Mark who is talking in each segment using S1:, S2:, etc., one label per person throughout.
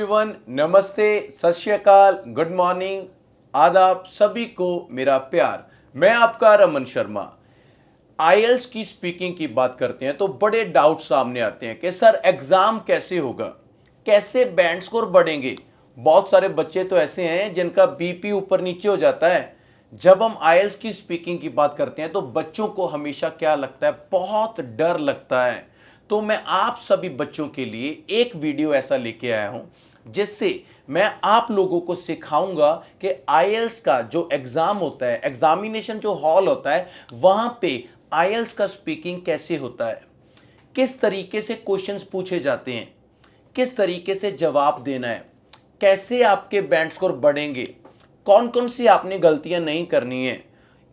S1: Everyone, नमस्ते, सत श्री अकाल, गुड मॉर्निंग, आदाब, सभी को मेरा प्यार। मैं आपका रमन शर्मा। आईएल्स की स्पीकिंग की बात करते हैं तो बड़े डाउट सामने आते हैं कि सर एग्जाम कैसे होगा, कैसे बैंड स्कोर बढ़ेंगे। बहुत सारे बच्चे तो ऐसे हैं जिनका बीपी ऊपर नीचे हो जाता है। जब हम आईएल्स की स्पीकिंग की बात करते हैं तो बच्चों को हमेशा क्या लगता है, बहुत डर लगता है। तो मैं आप सभी बच्चों के लिए एक वीडियो ऐसा लेके आया हूं जिससे मैं आप लोगों को सिखाऊंगा कि आईएल्स का जो एग्जाम होता है, एग्जामिनेशन जो हॉल होता है, वहां पे आईएल्स का स्पीकिंग कैसे होता है, किस तरीके से क्वेश्चंस पूछे जाते हैं, किस तरीके से जवाब देना है, कैसे आपके बैंड स्कोर बढ़ेंगे, कौन कौन सी आपने गलतियां नहीं करनी है।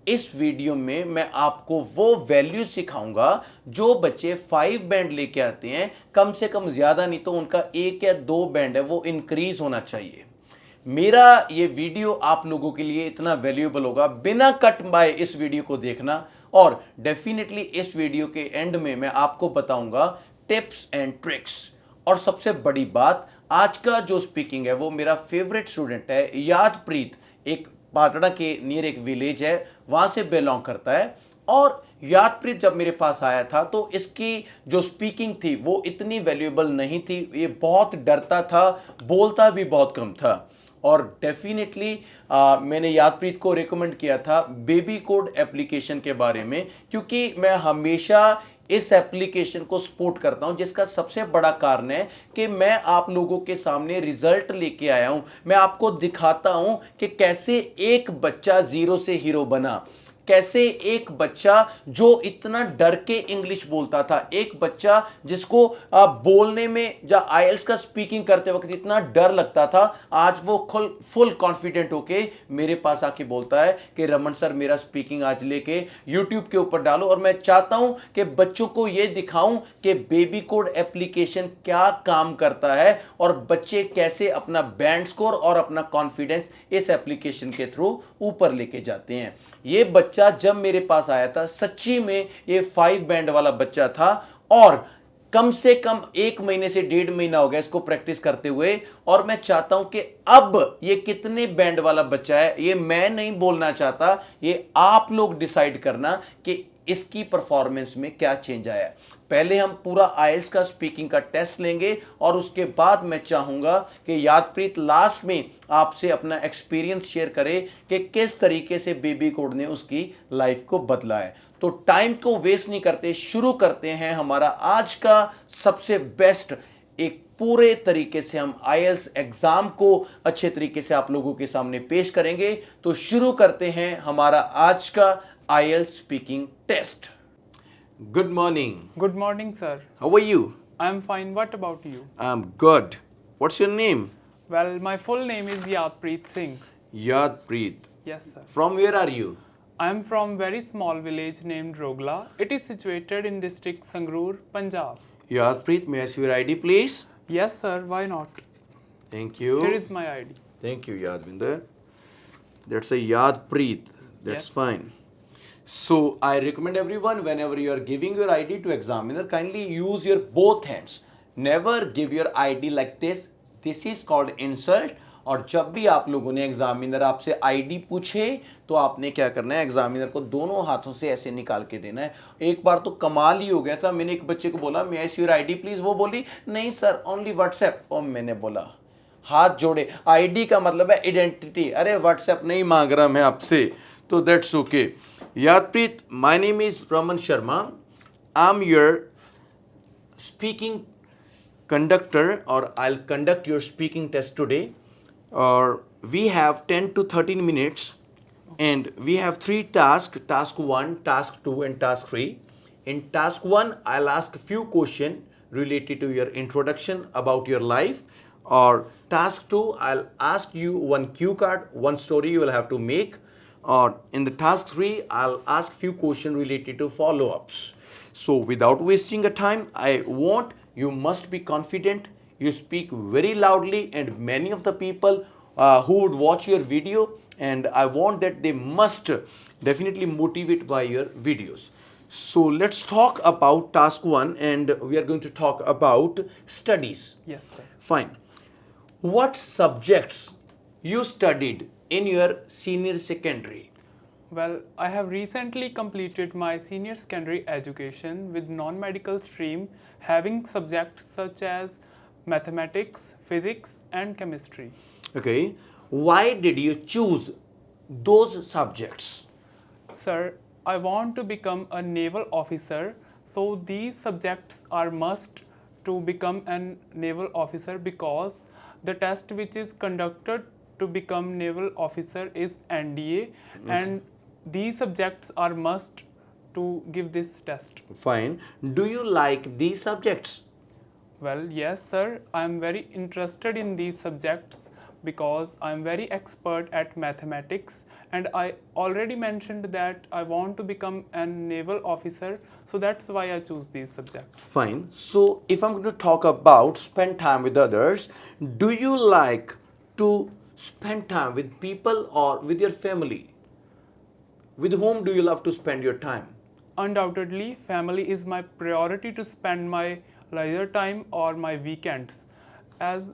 S1: इस वीडियो में मैं आपको वो वैल्यू सिखाऊंगा जो बच्चे 5 बैंड लेके आते हैं, कम से कम ज्यादा नहीं तो उनका 1 या 2 बैंड है वो इंक्रीज होना चाहिए। मेरा ये वीडियो आप लोगों के लिए इतना वैल्यूएबल होगा, बिना कट बाय इस वीडियो को देखना। और डेफिनेटली इस वीडियो के एंड में मैं आपको बताऊंगा टिप्स एंड ट्रिक्स। और सबसे बड़ी बात, आज का जो स्पीकिंग है वो मेरा फेवरेट स्टूडेंट है यादप्रीत, एक पाटड़ा के नियर एक विलेज है, वहां से बिलोंग करता है। और यादप्रीत जब मेरे पास आया था तो इसकी जो स्पीकिंग थी वो इतनी वैल्यूएबल नहीं थी, ये बहुत डरता था, बोलता भी बहुत कम था। और डेफिनेटली मैंने यादप्रीत को रिकमेंड किया था बेबी कोड एप्लीकेशन के बारे में, क्योंकि मैं हमेशा इस एप्लीकेशन को सपोर्ट करता हूं, जिसका सबसे बड़ा कारण है कि मैं आप लोगों के सामने रिजल्ट लेके आया हूं। मैं आपको दिखाता हूं कि कैसे एक बच्चा जीरो से हीरो बना, कैसे एक बच्चा जो इतना डर के इंग्लिश बोलता था, एक बच्चा जिसको बोलने में या आईएल्स का स्पीकिंग करते वक्त इतना डर लगता था, आज वो फुल कॉन्फिडेंट होके मेरे पास आके बोलता है कि रमन सर मेरा स्पीकिंग आज लेके यूट्यूब के ऊपर डालो। और मैं चाहता हूं कि बच्चों को यह दिखाऊं कि बेबी कोड एप्लीकेशन क्या काम करता है और बच्चे कैसे अपना बैंड स्कोर और अपना कॉन्फिडेंस इस एप्लीकेशन के थ्रू ऊपर लेके जाते हैं। ये बच्चा जब मेरे पास आया था, सच्ची में ये 5 बैंड वाला बच्चा था और कम से कम 1 महीने से 1.5 महीना हो गया इसको प्रैक्टिस करते हुए। और मैं चाहता हूं कि अब ये कितने बैंड वाला बच्चा है, ये मैं नहीं बोलना चाहता, ये आप लोग डिसाइड करना कि इसकी परफॉर्मेंस में क्या चेंज आया। पहले हम पूरा आईएल्स का स्पीकिंग का टेस्ट लेंगे और उसके बाद मैं चाहूंगा कि यादप्रीत लास्ट में आपसे अपना एक्सपीरियंस शेयर करे कि किस तरीके से बेबी कोड ने उसकी लाइफ को बदला है। तो टाइम को वेस्ट नहीं करते, शुरू करते हैं हमारा आज का सबसे बेस्ट। एक पूरे तरीके से हम आईएल्स एग्जाम को अच्छे तरीके से आप लोगों के सामने पेश करेंगे। तो शुरू करते हैं हमारा आज का IELTS speaking test. Good morning.
S2: Good morning, sir.
S1: How are you?
S2: I'm fine. What about you?
S1: I am good. What's your name?
S2: Well, my full name is Yadpreet Singh.
S1: Yadpreet.
S2: Yes, sir.
S1: From where are you?
S2: I'm from very small village named Rogla. It is situated in district Sangrur, Punjab.
S1: यादप्रीत, may I see your ID please?
S2: Yes, sir. Why not?
S1: Thank you.
S2: Here is my ID.
S1: Thank you, Yadvinder. That's a Yadpreet. That's
S2: Yes.
S1: fine. So I recommend everyone, whenever you are giving your ID to examiner, kindly use your both hands. Never give your ID like this. This is called insult. और जब भी आप लोगों ने examiner आपसे ID पूछे तो आपने क्या करना है, एग्जामिनर को दोनों हाथों से ऐसे निकाल के देना है। एक बार तो कमाल ही हो गया था, मैंने एक बच्चे को बोला मे आई सी योर आईडी प्लीज, वो बोली नहीं सर ओनली व्हाट्सएप। और मैंने बोला हाथ जोड़े, आईडी का मतलब है आइडेंटिटी, अरे व्हाट्सएप नहीं मांग रहा मैं आपसे, तो that's okay. Yadpreet, my name is Raman Sharma, I am your speaking conductor, or I'll conduct your speaking test today. Or we have 10 to 13 minutes and we have 3 tasks, task 1, task 2 and task 3. In task 1 I'll ask a few questions related to your introduction about your life. Or task 2 I'll ask you one cue card, one story you will have to make. Or in the task 3 I'll ask few questions related to follow-ups. So without wasting a time, I want you must be confident, you speak very loudly, and many of the people who would watch your video, and I want that they must definitely motivate by your videos. So let's talk about task 1 and we are going to talk about studies.
S2: Yes, sir.
S1: Fine. what subjects you studied in your senior secondary?
S2: Well, I have recently completed my senior secondary education with non-medical stream having subjects such as mathematics, physics and chemistry.
S1: Okay, why did you choose those subjects?
S2: Sir, I want to become a naval officer, so these subjects are must to become a naval officer because the test which is conducted to become naval officer is NDA and these subjects are must to give this test.
S1: Fine. Do you like these subjects?
S2: Well, yes, sir. I am very interested in these subjects because I am very expert at mathematics and I already mentioned that I want to become a naval officer, so that's why I choose these subjects.
S1: Fine. So, if I'm going to talk about spend time with others, do you like to spend time with people or with your family? With whom do you love to spend your time?
S2: Undoubtedly, family is my priority to spend my leisure time or my weekends as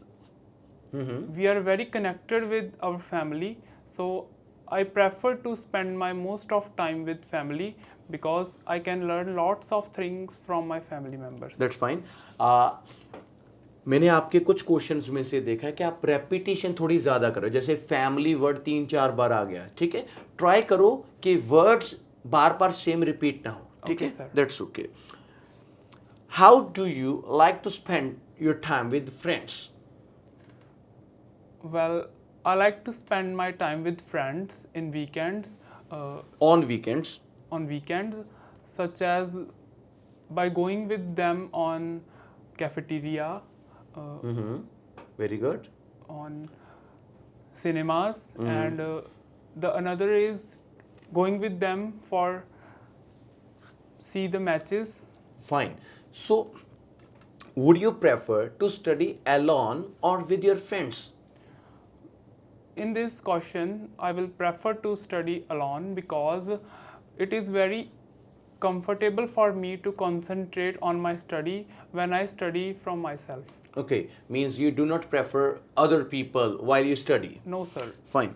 S2: we are very connected with our family, so I prefer to spend my most of time with family because I can learn lots of things from my family members.
S1: That's fine. मैंने आपके कुछ questions में से देखा है कि आप repetition थोड़ी ज़्यादा करो, जैसे फैमिली वर्ड 3-4 बार आ गया, ठीक है, ट्राई करो कि वर्ड्स बार बार सेम रिपीट ना हो, ठीक
S2: Okay,
S1: है,
S2: sir.
S1: That's okay. How do you like to spend your time with friends?
S2: Well, I like to spend my time with friends in weekends,
S1: on weekends?
S2: such as by going with them on cafeteria,
S1: very good.
S2: on cinemas, and the another is going with them for see the matches.
S1: Fine. So, would you prefer to study alone or with your friends?
S2: In this question, I will prefer to study alone because it is very comfortable for me to concentrate on my study when I study from myself.
S1: Okay, means you do not prefer other people while you study.
S2: No, sir.
S1: Fine.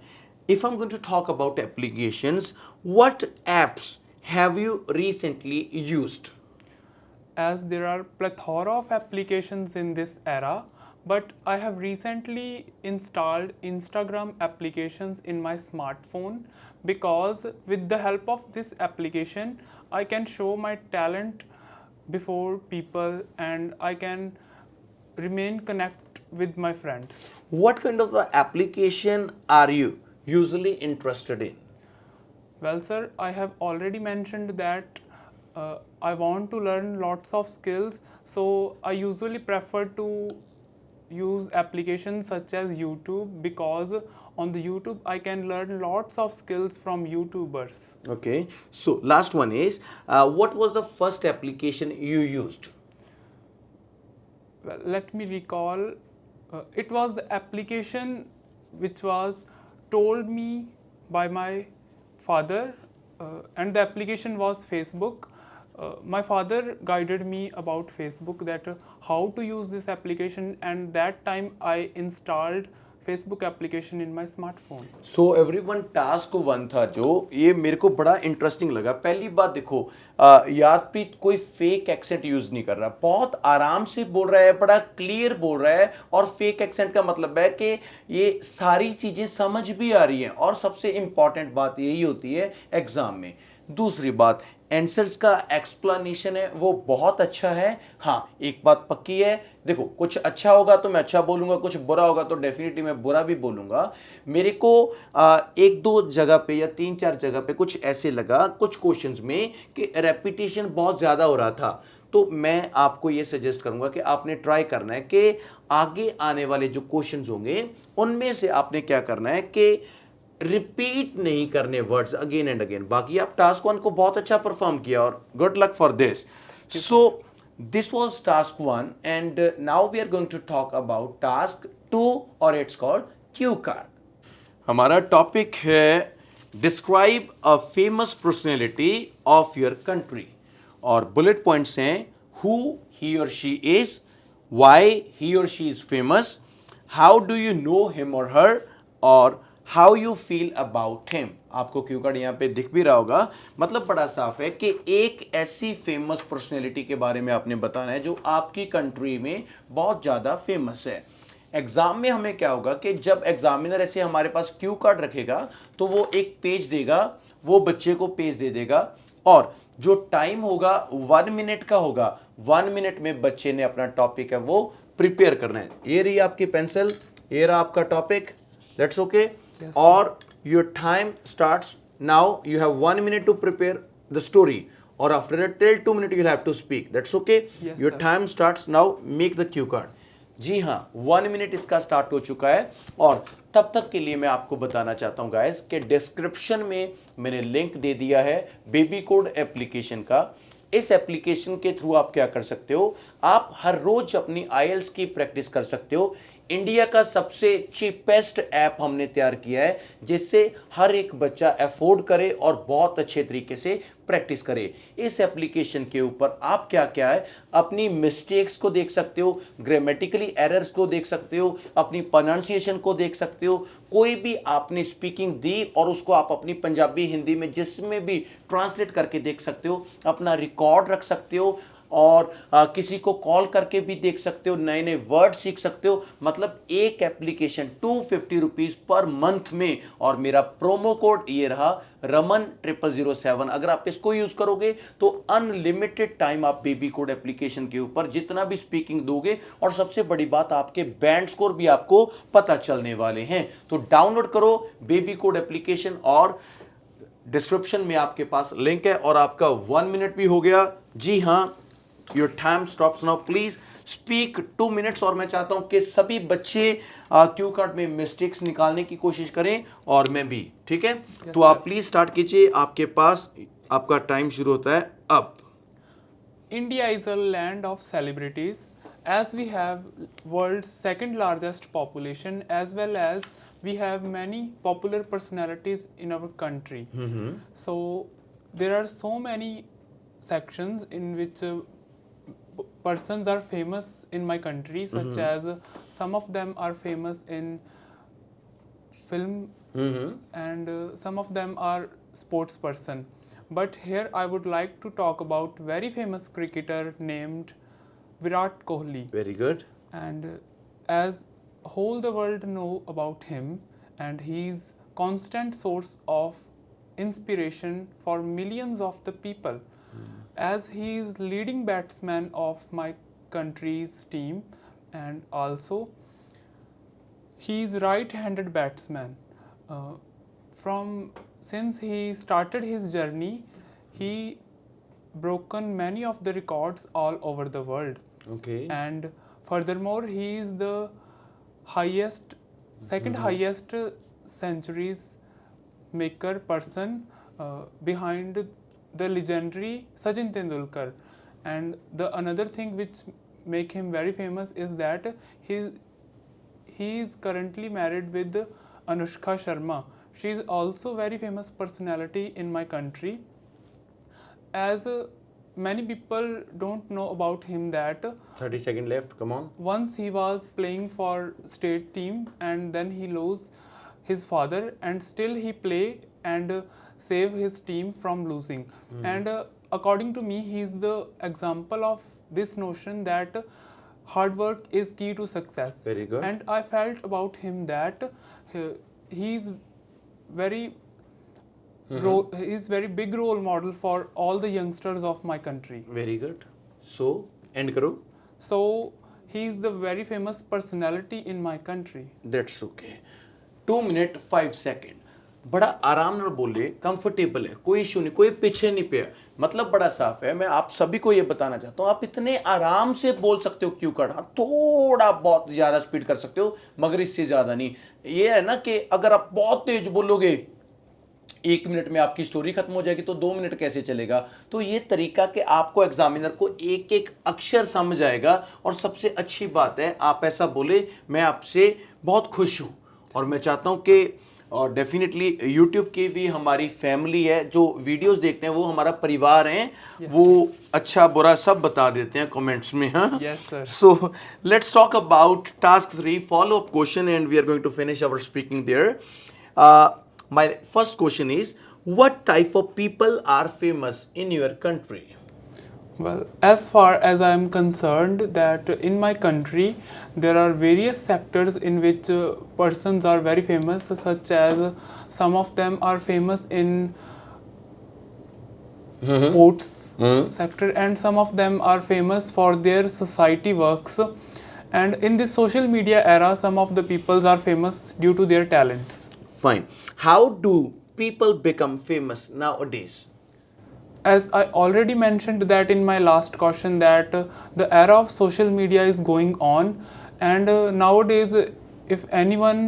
S1: If I'm going to talk about applications, what apps have you recently used?
S2: As there are plethora of applications in this era, but I have recently installed Instagram applications in my smartphone because with the help of this application I can show my talent before people and I can remain connect with my friends.
S1: What kind of a application are you usually interested in?
S2: Well, sir, I have already mentioned that I want to learn lots of skills, so I usually prefer to use applications such as YouTube because on the YouTube I can learn lots of skills from YouTubers.
S1: Okay, so last one is what was the first application you used?
S2: Well, let me recall. It was the application which was told me by my father, and the application was Facebook. My father guided me about Facebook that how to use this application, and that time I installed Facebook application in my smartphone.
S1: So everyone task 1 था जो ये मेरे को बड़ा interesting लगा. पहली बात देखो, यादप्रीत कोई फेक एक्सेंट यूज नहीं कर रहा, बहुत आराम से बोल रहा है, बड़ा क्लियर बोल रहा है. और फेक एक्सेंट का मतलब है कि ये सारी चीजें समझ भी आ रही हैं. और सबसे इंपॉर्टेंट बात यही होती है एग्जाम में. दूसरी बात, आंसर्स का एक्सप्लेनेशन है वो बहुत अच्छा है. हाँ, एक बात पक्की है, देखो कुछ अच्छा होगा तो मैं अच्छा बोलूंगा, कुछ बुरा होगा तो डेफिनेटली मैं बुरा भी बोलूंगा. मेरे को एक दो जगह पे या 3-4 जगह पे कुछ ऐसे लगा कुछ क्वेश्चंस में कि रेपिटेशन बहुत ज़्यादा हो रहा था. तो मैं आपको ये सजेस्ट करूंगा कि आपने ट्राई करना है कि आगे आने वाले जो क्वेश्चंस होंगे उनमें से आपने क्या करना है कि रिपीट नहीं करने वर्ड्स अगेन एंड अगेन. बाकी आप टास्क 1 को बहुत अच्छा परफॉर्म किया और good luck for this. So this was task 1 and now we are going to talk about task 2 और इट्स कॉल्ड क्यू कार्ड. हमारा टॉपिक है describe a famous personality of your country और bullet points हैं who he और she is, why he और she is famous, how do you know him और her, और how you feel about him. आपको cue card यहाँ पे दिख भी रहा होगा। मतलब बड़ा साफ है कि एक ऐसी फेमस पर्सनैलिटी के बारे में आपने बताना है जो आपकी कंट्री में बहुत ज़्यादा फेमस है। एग्जाम में हमें क्या होगा कि जब एग्जामिनर ऐसे हमारे पास क्यू कार्ड रखेगा तो वो एक पेज देगा, वो बच्चे को पेज दे देगा, और जो टाइम होगा 1 मिनट का होगा। 1 मिनट में बच्चे ने अपना टॉपिक है वो प्रिपेयर करना है। ये रही आपकी पेंसिल, ये रहा आपका टॉपिक, दैट्स ओके। और your time starts now, you have 1 minute to prepare the story, और after till 2 minute you have to speak, that's okay.
S2: Yes,
S1: योर
S2: sir.
S1: Time starts now, make the cue card. जी हाँ, 1 minute इसका start हो चुका है। और तब तक के लिए मैं आपको बताना चाहता हूं गाइस कि डिस्क्रिप्शन में मैंने लिंक दे दिया है बेबी कोड एप्लीकेशन का। इस एप्लीकेशन के थ्रू आप क्या कर सकते हो, आप हर रोज अपनी आईएल्स की प्रैक्टिस कर सकते हो। इंडिया का सबसे चीपेस्ट ऐप हमने तैयार किया है जिससे हर एक बच्चा अफोर्ड करे और बहुत अच्छे तरीके से प्रैक्टिस करे। इस एप्लीकेशन के ऊपर आप क्या क्या है, अपनी मिस्टेक्स को देख सकते हो, ग्रामेटिकली एरर्स को देख सकते हो, अपनी प्रोनाउंसिएशन को देख सकते हो, कोई भी आपने स्पीकिंग दी और उसको आप अपनी पंजाबी हिंदी में जिसमें भी ट्रांसलेट करके देख सकते हो, अपना रिकॉर्ड रख सकते हो, और किसी को कॉल करके भी देख सकते हो, नए नए वर्ड सीख सकते हो। मतलब एक एप्लीकेशन 250 रुपीज पर मंथ में, और मेरा प्रोमो कोड ये रहा रमन 0007। अगर आप इसको यूज करोगे तो अनलिमिटेड टाइम आप बेबी कोड एप्लीकेशन के ऊपर जितना भी स्पीकिंग दोगे, और सबसे बड़ी बात आपके बैंड स्कोर भी आपको पता चलने वाले हैं। तो डाउनलोड करो बेबी कोड एप्लीकेशन, और डिस्क्रिप्शन में आपके पास लिंक है। और आपका 1 मिनट भी हो गया। जी हाँ, your time stops now, please speak 2 minutes. और मैं चाहता हूं कि सभी बच्चे क्यू कार्ड में मिस्टेक्स निकालने की कोशिश करें, और मैं भी, ठीक है। तो
S2: sir.
S1: आप प्लीज स्टार्ट कीजिए, आपके पास आपका टाइम शुरू होता है अब।
S2: India is a land of celebrities, as we have world's second largest population, as well as we have many popular personalities in our country. So there are so many sections in which persons are famous in my country, such as some of them are famous in film, and some of them are sports person. But here I would like to talk about very famous cricketer named Virat Kohli.
S1: Very good.
S2: And as whole the world know about him, and he's constant source of inspiration for millions of the people, as he is leading batsman of my country's team, and also he is right-handed batsman. From since he started his journey, he broken many of the records all over the world.
S1: Okay,
S2: And furthermore, he is the highest, second highest centuries maker person behind the legendary Sachin Tendulkar. And the another thing which make him very famous is that he is currently married with Anushka Sharma. She is also very famous personality in my country. As many people don't know about him that
S1: 30 second left, come on.
S2: once he was playing for state team, and then he lost his father, and still he play and save his team from losing. And according to me, he is the example of this notion that hard work is key to success.
S1: Very good.
S2: And I felt about him that he is very he is very big role model for all the youngsters of my country.
S1: Very good. So and करो।
S2: So he is the very famous personality in my country.
S1: That's okay. 2 minute 5 second. बड़ा आराम ਨਾਲ बोले, comfortable है, कोई issue नहीं, कोई पीछे नहीं पे। मतलब बड़ा साफ है। मैं आप सभी को ये बताना चाहता हूँ, आप इतने आराम से बोल सकते हो क्यू कार्ड। हाँ, थोड़ा बहुत ज़्यादा स्पीड कर सकते हो, मगर इससे ज़्यादा नहीं। ये है ना कि अगर आप बहुत तेज बोलोगे 1 मिनट में आपकी स्टोरी खत्म हो जाएगी, तो 2 मिनट कैसे चलेगा। तो ये तरीका कि आपको एग्जामिनर को एक एक अक्षर समझ आएगा। और सबसे अच्छी बात है, आप ऐसा बोले, मैं आपसे बहुत खुश हूँ, और मैं चाहता हूँ कि और डेफिनेटली YouTube की भी हमारी फैमिली है, जो वीडियोस देखते हैं वो हमारा परिवार हैं, वो अच्छा बुरा सब बता देते हैं कमेंट्स में. हाँ,
S2: Yes, sir.
S1: So let's talk about task 3 follow up question and we are going to finish our speaking there. My first question is what type of people are famous in your country?
S2: Well, as far as I am concerned, that in my country there are various sectors in which persons are very famous, such as some of them are famous in sports sector, and some of them are famous for their society works. And in this social media era, some of the peoples are famous due to their talents.
S1: Fine. How do people become famous nowadays?
S2: As I already mentioned that in my last question, that the era of social media is going on, and nowadays if anyone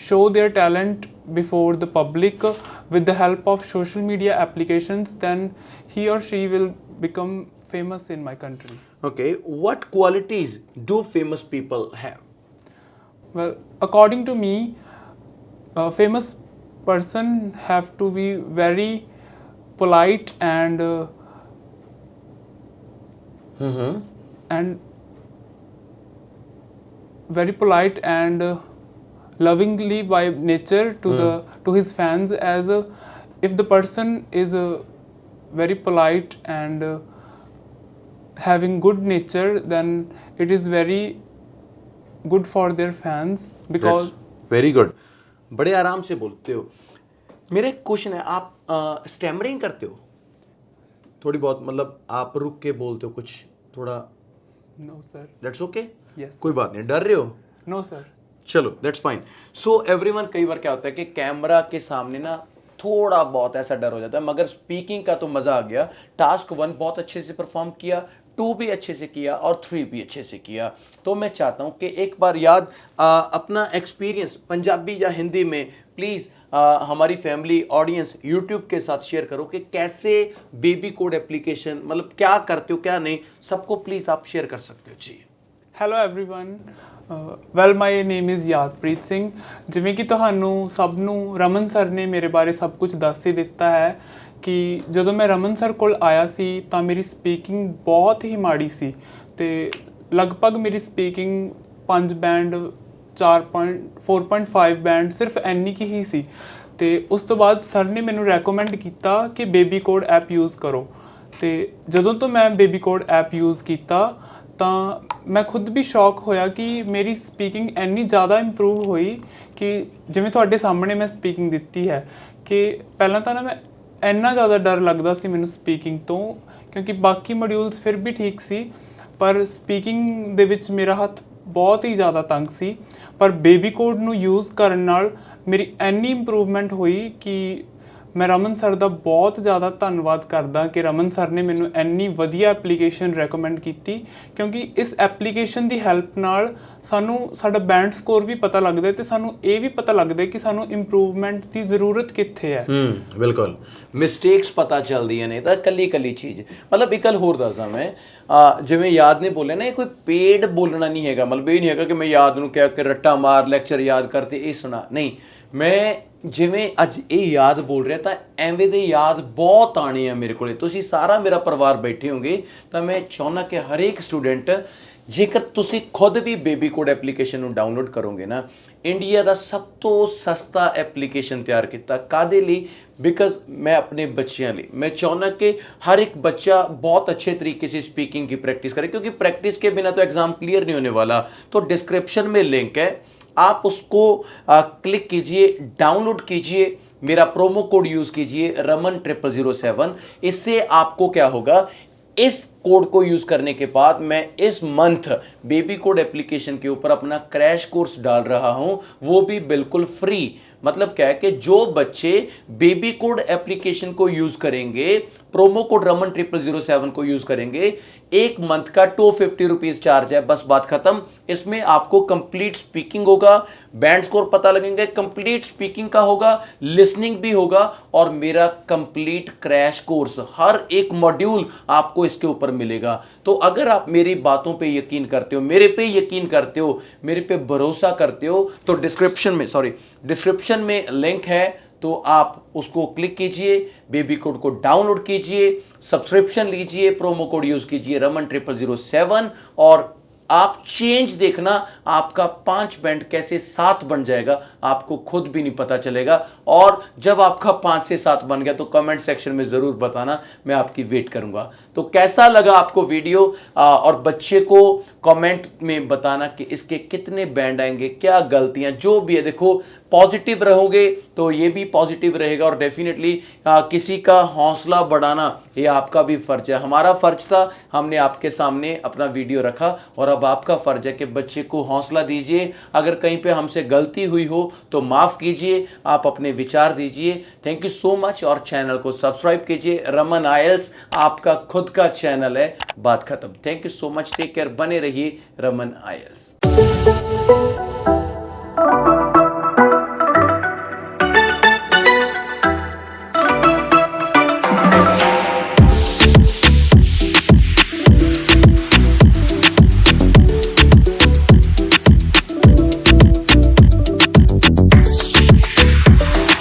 S2: show their talent before the public with the help of social media applications, then he or she will become famous in my country.
S1: Okay, what qualities do famous people have?
S2: Well, according to me, a famous person have to be very polite and very polite and lovingly by nature to the to his fans. As if the person is very polite and having good nature, then it is very good for their fans, because
S1: very good, बड़े आराम से बोलते हो. मेरा एक question है, आप stammering करते हो थोड़ी बहुत, मतलब आप रुक के बोलते हो कुछ थोड़ा?
S2: no sir.
S1: That's okay.
S2: Yes.
S1: कोई बात नहीं, डर रहे हो?
S2: No sir.
S1: चलो दैट्स फाइन. सो एवरीवन, कई बार क्या होता है कि कैमरा के सामने ना थोड़ा बहुत ऐसा डर हो जाता है, मगर स्पीकिंग का तो मजा आ गया. टास्क 1 बहुत अच्छे से परफॉर्म किया, 2 भी अच्छे से किया और 3 भी अच्छे से किया. तो मैं चाहता हूं कि एक बार याद अपना एक्सपीरियंस पंजाबी या हिंदी में प्लीज हमारी फैमिली ऑडियंस यूट्यूब के साथ शेयर करो कि कैसे बेबी कोड एप्लीकेशन, मतलब क्या करते हो क्या नहीं, सबको प्लीज आप शेयर कर सकते हो जी.
S2: Hello everyone, well my name is Yadpreet Singh. ਜਿਵੇਂ ਕਿ ਤੁਹਾਨੂੰ ਸਭ ਨੂੰ ਰਮਨ ਸਰ ਨੇ ਮੇਰੇ ਬਾਰੇ ਸਭ ਕੁਝ ਦੱਸ ਹੀ ਦਿੱਤਾ ਹੈ ਕਿ ਜਦੋਂ ਮੈਂ ਰਮਨ ਸਰ ਕੋਲ ਆਇਆ ਸੀ ਤਾਂ ਮੇਰੀ ਸਪੀਕਿੰਗ ਬਹੁਤ ਹੀ ਮਾੜੀ ਸੀ, ਤੇ ਲਗਭਗ ਮੇਰੀ ਸਪੀਕਿੰਗ 5 ਬੈਂਡ 4.5 ਬੈਂਡ ਸਿਰਫ ਇੰਨੀ ਕੀ ਹੀ ਸੀ. ਤੇ ਉਸ ਤੋਂ ਬਾਅਦ ਸਰ ਨੇ ਮੈਨੂੰ ਰეკਮੈਂਡ ਕੀਤਾ ਕਿ ਬੇਬੀ ਕੋਡ ਐਪ ਯੂਜ਼ ਕਰੋ. ਤੇ ਜਦੋਂ ਤੋਂ ਮੈਂ ਬੇਬੀ ਕੋਡ ਐਪ ਯੂਜ਼ ਕੀਤਾ ਤਾਂ ਮੈਂ ਖੁਦ ਵੀ ਸ਼ੌਕ ਹੋਇਆ ਕਿ ਮੇਰੀ ਸਪੀਕਿੰਗ ਇੰਨੀ ਜ਼ਿਆਦਾ ਇੰਪਰੂਵ ਹੋਈ ਕਿ ਜਿਵੇਂ ਤੁਹਾਡੇ ਸਾਹਮਣੇ ਮੈਂ ਸਪੀਕਿੰਗ ਦਿੱਤੀ ਹੈ, ਕਿ ਪਹਿਲਾਂ ਤਾਂ ਨਾ ਮੈਂ ਇੰਨਾ ਜ਼ਿਆਦਾ ਡਰ ਲੱਗਦਾ ਸੀ ਮੈਨੂੰ ਸਪੀਕਿੰਗ ਤੋਂ, ਕਿਉਂਕਿ ਬਾਕੀ ਮੋਡਿਊਲਸ ਫਿਰ ਵੀ ਠੀਕ ਸੀ, ਪਰ ਸਪੀਕਿੰਗ ਦੇ ਵਿੱਚ ਮੇਰਾ ਹੱਥ ਬਹੁਤ ਹੀ ਜ਼ਿਆਦਾ ਤੰਗ ਸੀ. ਪਰ ਬੇਬੀ ਕੋਡ ਨੂੰ ਯੂਜ਼ ਕਰਨ ਨਾਲ ਮੇਰੀ ਇੰਨੀ ਇੰਪਰੂਵਮੈਂਟ ਹੋਈ ਕਿ ਮੈਂ ਰਮਨ ਸਰ ਦਾ ਬਹੁਤ ਜ਼ਿਆਦਾ ਧੰਨਵਾਦ ਕਰਦਾ ਕਿ ਰਮਨ ਸਰ ਨੇ ਮੈਨੂੰ ਇੰਨੀ ਵਧੀਆ ਐਪਲੀਕੇਸ਼ਨ ਰეკਮੈਂਡ ਕੀਤੀ, ਕਿਉਂਕਿ ਇਸ ਐਪਲੀਕੇਸ਼ਨ ਦੀ ਹੈਲਪ ਨਾਲ ਸਾਨੂੰ ਸਾਡਾ ਬੈਂਡ ਸਕੋਰ ਵੀ ਪਤਾ ਲੱਗਦਾ ਤੇ ਸਾਨੂੰ ਇਹ ਵੀ ਪਤਾ ਲੱਗਦਾ ਕਿ ਸਾਨੂੰ ਇੰਪਰੂਵਮੈਂਟ ਦੀ ਜ਼ਰੂਰਤ ਕਿੱਥੇ ਹੈ.
S1: ਬਿਲਕੁਲ, ਮਿਸਟੇਕਸ ਪਤਾ ਚੱਲਦੀਆਂ ਨੇ ਤਾਂ ਕੱਲੀ ਚੀਜ਼. ਮਤਲਬ ਇੱਕ ਗੱਲ ਹੋਰ ਦੱਸਾਂ ਮੈਂ, ਜਿਵੇਂ ਯਾਦ ਨੇ ਬੋਲਿਆ ਨਾ, ਇਹ ਕੋਈ ਪੇਡ ਬੋਲਣਾ ਨਹੀਂ ਹੈਗਾ. ਮਤਲਬ ਇਹ ਨਹੀਂ ਹੈਗਾ ਕਿ ਮੈਂ ਯਾਦ ਨੂੰ ਕਹਿ ਕੇ ਰੱਟਾ ਮਾਰ ਲੈਕਚਰ ਯਾਦ ਕਰਤੇ ਇਹ ਸੁਣਾ, ਨਹੀਂ. ਮੈਂ ਜਿਵੇਂ ਅੱਜ ਇਹ ਯਾਦ ਬੋਲ ਰਿਹਾ ਤਾਂ ਐਵੇਂ ਦੇ ਯਾਦ ਬਹੁਤ ਆਣੇ ਆ ਮੇਰੇ ਕੋਲੇ. ਤੁਸੀਂ ਸਾਰਾ ਮੇਰਾ ਪਰਿਵਾਰ ਬੈਠੇ ਹੋਗੇ, ਤਾਂ ਮੈਂ ਚਾਹੁੰਦਾ ਕਿ ਹਰੇਕ ਸਟੂਡੈਂਟ, ਜੇਕਰ ਤੁਸੀਂ ਖੁਦ ਵੀ ਬੇਬੀ ਕੋਡ ਐਪਲੀਕੇਸ਼ਨ ਨੂੰ ਡਾਊਨਲੋਡ ਕਰੋਗੇ ਨਾ, ਇੰਡੀਆ ਦਾ ਸਭ ਤੋਂ ਸਸਤਾ ਐਪਲੀਕੇਸ਼ਨ ਤਿਆਰ ਕੀਤਾ. ਕਾਹਦੇ ਲਈ? बिकॉज मैं अपने बच्चों लिए मैं चाहना कि हर एक बच्चा बहुत अच्छे तरीके से स्पीकिंग की प्रैक्टिस करे, क्योंकि प्रैक्टिस के बिना तो एग्ज़ाम क्लियर नहीं होने वाला. तो डिस्क्रिप्शन में लिंक है, आप उसको क्लिक कीजिए, डाउनलोड कीजिए, मेरा प्रोमो कोड यूज़ कीजिए रमन 0007. इससे आपको क्या होगा, इस कोड को यूज़ करने के बाद मैं इस मंथ बेबी कोड एप्लीकेशन के ऊपर अपना क्रैश कोर्स डाल रहा हूं, वो भी बिल्कुल फ्री. मतलब क्या है कि जो बच्चे बेबी कोड एप्लीकेशन को यूज़ करेंगे, प्रोमो कोड रमन 0007 को यूज़ करेंगे, 1 मंथ का 250 रुपीज़ चार्ज है, बस बात खत्म. इसमें आपको कंप्लीट स्पीकिंग होगा, बैंड स्कोर पता लगेंगे, कंप्लीट स्पीकिंग का होगा, लिसनिंग भी होगा, और मेरा कंप्लीट क्रैश कोर्स हर एक मॉड्यूल आपको इसके ऊपर मिलेगा. तो अगर आप मेरी बातों पे यकीन करते हो, मेरे पे यकीन करते हो, मेरे पे भरोसा करते हो, तो डिस्क्रिप्शन में लिंक है, तो आप उसको क्लिक कीजिए, बेबी कोड को डाउनलोड कीजिए, सब्सक्रिप्शन लीजिए, प्रोमो कोड यूज कीजिए Raman0007 और आप चेंज देखना, आपका 5 बैंड कैसे 7 बन जाएगा, आपको खुद भी नहीं पता चलेगा। और जब आपका 5 से 7 बन गया तो कमेंट सेक्शन में जरूर बताना, मैं आपकी वेट करूंगा। तो कैसा लगा आपको वीडियो, और बच्चे को कमेंट में बताना कि इसके कितने बैंड आएंगे, क्या गलतियां जो भी है। देखो, पॉजिटिव रहोगे तो ये भी पॉजिटिव रहेगा, और डेफिनेटली किसी का हौसला बढ़ाना ये आपका भी फर्ज है। हमारा फर्ज था, हमने आपके सामने अपना वीडियो रखा, और अब आपका फर्ज है कि बच्चे को हौसला दीजिए। अगर कहीं पे हमसे गलती हुई हो तो माफ कीजिए, आप अपने विचार दीजिए। थैंक यू सो मच, और चैनल को सब्सक्राइब कीजिए। रमन आयल्स आपका खुद का चैनल है, बात खत्म। Thank you so much, take care, बने रहिए रमन आयल्स।